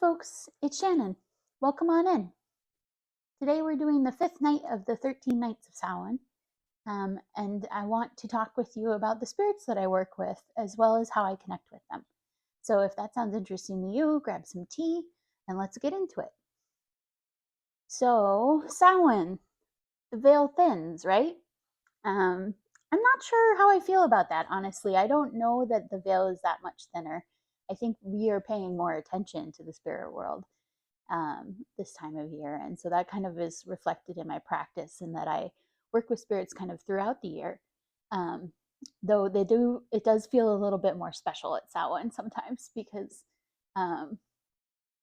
folks, it's Shannon. Welcome on in. Today we're doing the 5th night of the 13 nights of Samhain, and I want to talk with you about the spirits that I work with as well as how I connect with them. So if that sounds interesting to you, grab some tea and let's get into it. So, Samhain, the veil thins, right? I'm not sure how I feel about that, honestly. I don't know that the veil is that much thinner. I think we are paying more attention to the spirit world this time of year. And so that kind of is reflected in my practice in that I work with spirits kind of throughout the year. Though it does feel a little bit more special at Samhain sometimes because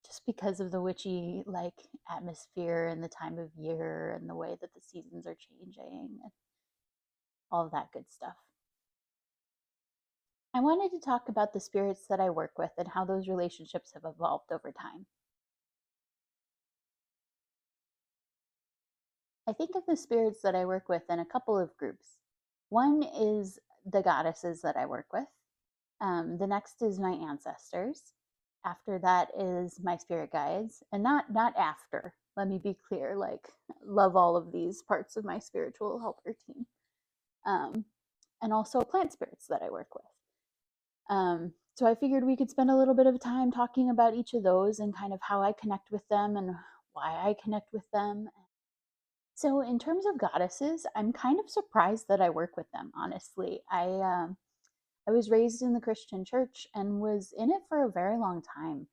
just because of the witchy like atmosphere and the time of year and the way that the seasons are changing and all of that good stuff. I wanted to talk about the spirits that I work with and how those relationships have evolved over time. I think of the spirits that I work with in a couple of groups. One is the goddesses that I work with. The next is my ancestors. After that is my spirit guides, and not after. Let me be clear. Like, love all of these parts of my spiritual helper team, and also plant spirits that I work with. So I figured we could spend a little bit of time talking about each of those and kind of how I connect with them and why I connect with them. So, in terms of goddesses, I'm kind of surprised that I work with them, honestly. I was raised in the Christian church and was in it for a very long time.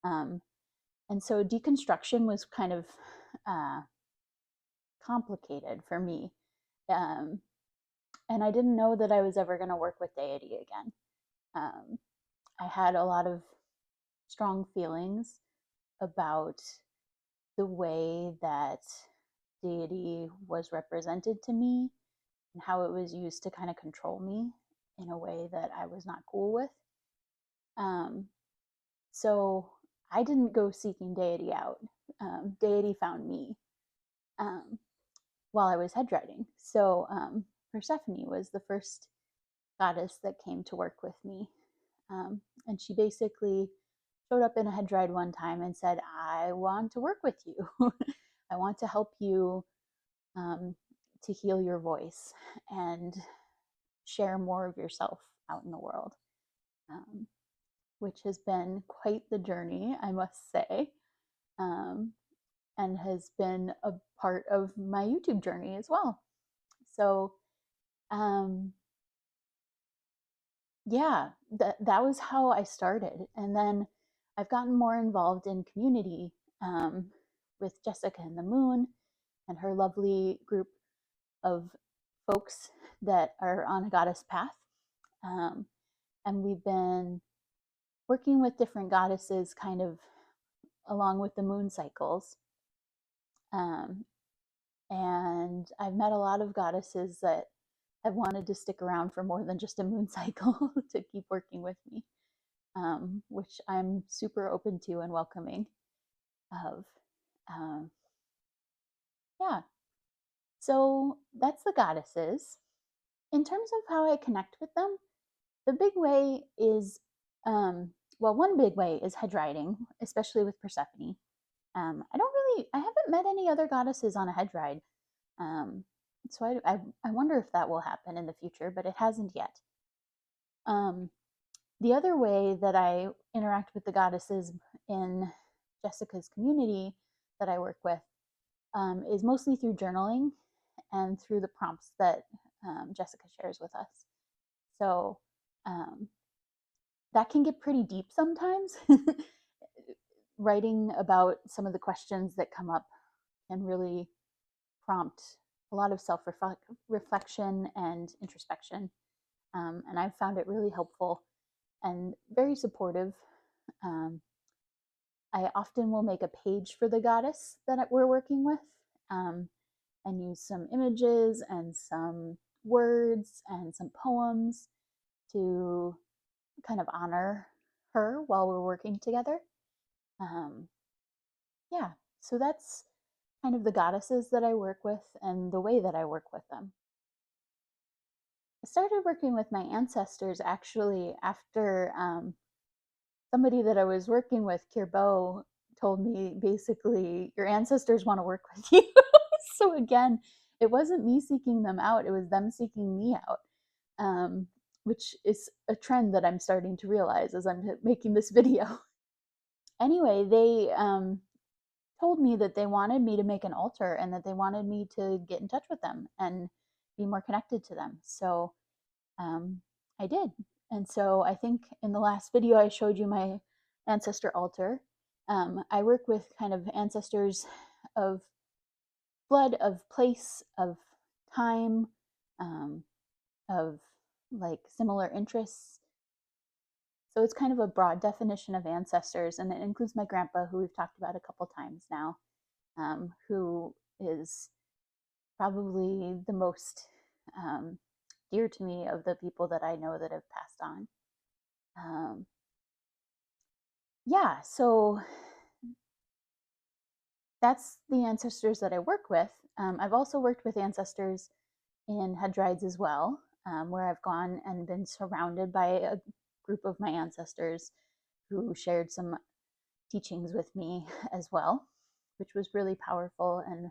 Um, and so, deconstruction was kind of complicated for me. Um, and I didn't know that I was ever going to work with deity again. I had a lot of strong feelings about the way that deity was represented to me and how it was used to kind of control me in a way that I was not cool with. So I didn't go seeking deity out. Deity found me while I was head writing. So Persephone was the first goddess that came to work with me. And she basically showed up in a head ride one time and said, I want to work with you. I want to help you to heal your voice and share more of yourself out in the world, which has been quite the journey, I must say, and has been a part of my YouTube journey as well. So, yeah, that was how I started. And then I've gotten more involved in community with Jessica and the Moon and her lovely group of folks that are on a goddess path. And we've been working with different goddesses kind of along with the moon cycles. And I've met a lot of goddesses that have wanted to stick around for more than just a moon cycle to keep working with me, which I'm super open to and welcoming of. Yeah, so that's the goddesses. In terms of how I connect with them, the big way is, one big way is head riding, especially with Persephone. I haven't met any other goddesses on a head ride. So I wonder if that will happen in the future, but it hasn't yet. The other way that I interact with the goddesses in Jessica's community that I work with is mostly through journaling and through the prompts that Jessica shares with us. So that can get pretty deep sometimes. Writing about some of the questions that come up can really prompt a lot of self-reflection and introspection. And I've found it really helpful and very supportive. I often will make a page for the goddess that we're working with and use some images and some words and some poems to kind of honor her while we're working together. Yeah, so that's kind of the goddesses that I work with and the way that I work with them. I started working with my ancestors actually after somebody that I was working with, Kirbo, told me basically, your ancestors want to work with you. So again, it wasn't me seeking them out, it was them seeking me out, which is a trend that I'm starting to realize as I'm making this video. Anyway, they told me that they wanted me to make an altar and that they wanted me to get in touch with them and be more connected to them. So I did. And so I think in the last video I showed you my ancestor altar. I work with kind of ancestors of blood, of place, of time, of like similar interests. So it's kind of a broad definition of ancestors, and it includes my grandpa, who we've talked about a couple times now, who is probably the most dear to me of the people that I know that have passed on. Yeah, so that's the ancestors that I work with. I've also worked with ancestors in hedrides as well, where I've gone and been surrounded by a group of my ancestors who shared some teachings with me as well, which was really powerful and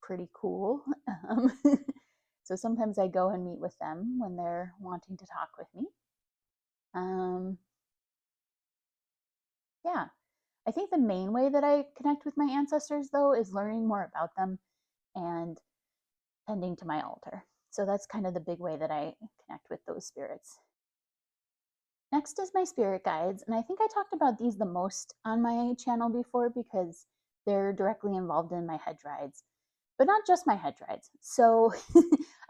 pretty cool. So sometimes I go and meet with them when they're wanting to talk with me. Yeah, I think the main way that I connect with my ancestors, though, is learning more about them and tending to my altar. So that's kind of the big way that I connect with those spirits. Next is my spirit guides, and I think I talked about these the most on my channel before because they're directly involved in my hedrides, but not just my hedrides. So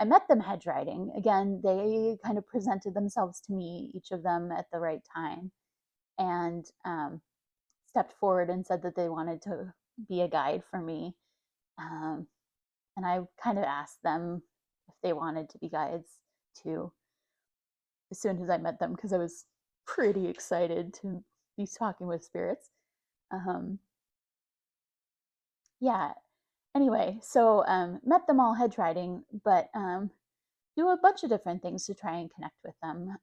I met them hedriding. Again, they kind of presented themselves to me, each of them at the right time, and stepped forward and said that they wanted to be a guide for me. And I kind of asked them if they wanted to be guides too, as soon as I met them, because I was pretty excited to be talking with spirits. Yeah, anyway, so met them all hedriding, but do a bunch of different things to try and connect with them.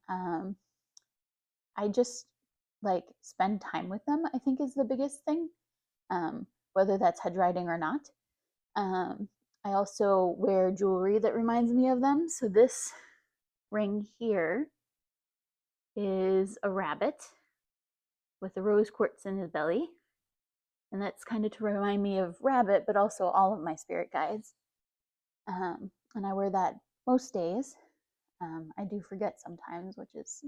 I just like spend time with them, I think is the biggest thing, whether that's hedriding or not. I also wear jewelry that reminds me of them. So this ring here is a rabbit with a rose quartz in his belly. And that's kind of to remind me of Rabbit, but also all of my spirit guides. And I wear that most days. I do forget sometimes, which is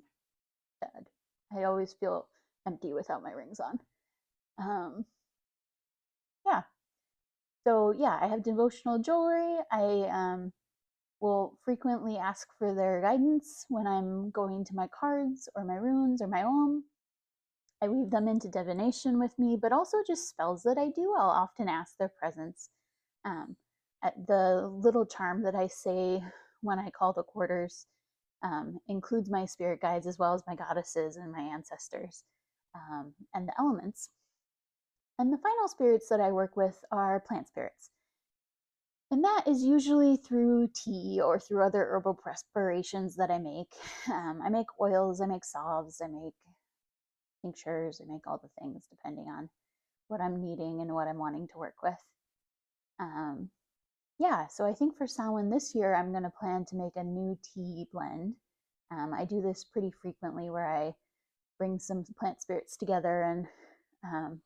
sad. I always feel empty without my rings on. Yeah. So yeah, I have devotional jewelry. I will frequently ask for their guidance when I'm going to my cards or my runes or my Om. I weave them into divination with me, but also just spells that I do. I'll often ask their presence. At the little charm that I say when I call the quarters includes my spirit guides as well as my goddesses and my ancestors and the elements. And the final spirits that I work with are plant spirits. And that is usually through tea or through other herbal preparations that I make. I make oils, I make salves, I make tinctures, I make all the things depending on what I'm needing and what I'm wanting to work with. Yeah, so I think for Samhain this year, I'm going to plan to make a new tea blend. I do this pretty frequently where I bring some plant spirits together and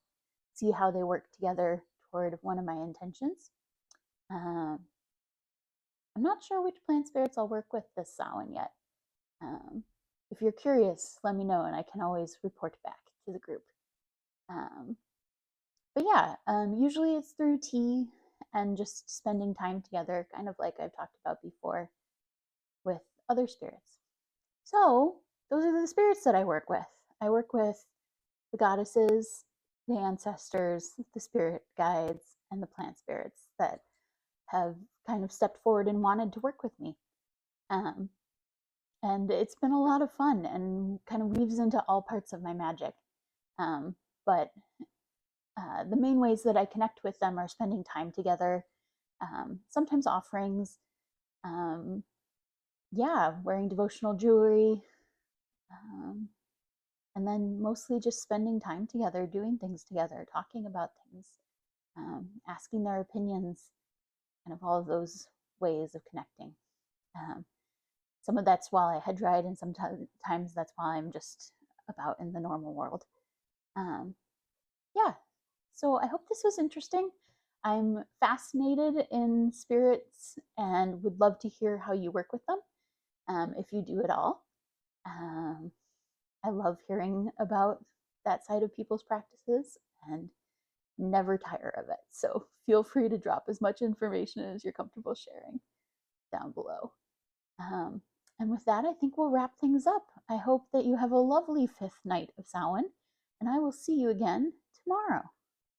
see how they work together toward one of my intentions. I'm not sure which plant spirits I'll work with this Samhain yet. If you're curious, let me know and I can always report back to the group. But yeah, usually it's through tea and just spending time together, kind of like I've talked about before with other spirits. So those are the spirits that I work with. I work with the goddesses, the ancestors, the spirit guides, and the plant spirits that have kind of stepped forward and wanted to work with me. And it's been a lot of fun and kind of weaves into all parts of my magic. But the main ways that I connect with them are spending time together, sometimes offerings, yeah, wearing devotional jewelry, And then mostly just spending time together, doing things together, talking about things, asking their opinions, kind of all of those ways of connecting. Um, some of that's while I head ride, and sometimes that's while I'm just about in the normal world. Um, yeah, so I hope this was interesting. I'm fascinated in spirits and would love to hear how you work with them, if you do at all. Um, I love hearing about that side of people's practices and never tire of it. So feel free to drop as much information as you're comfortable sharing down below. Um, and with that, I think we'll wrap things up. I hope that you have a lovely fifth night of Samhain, and I will see you again tomorrow.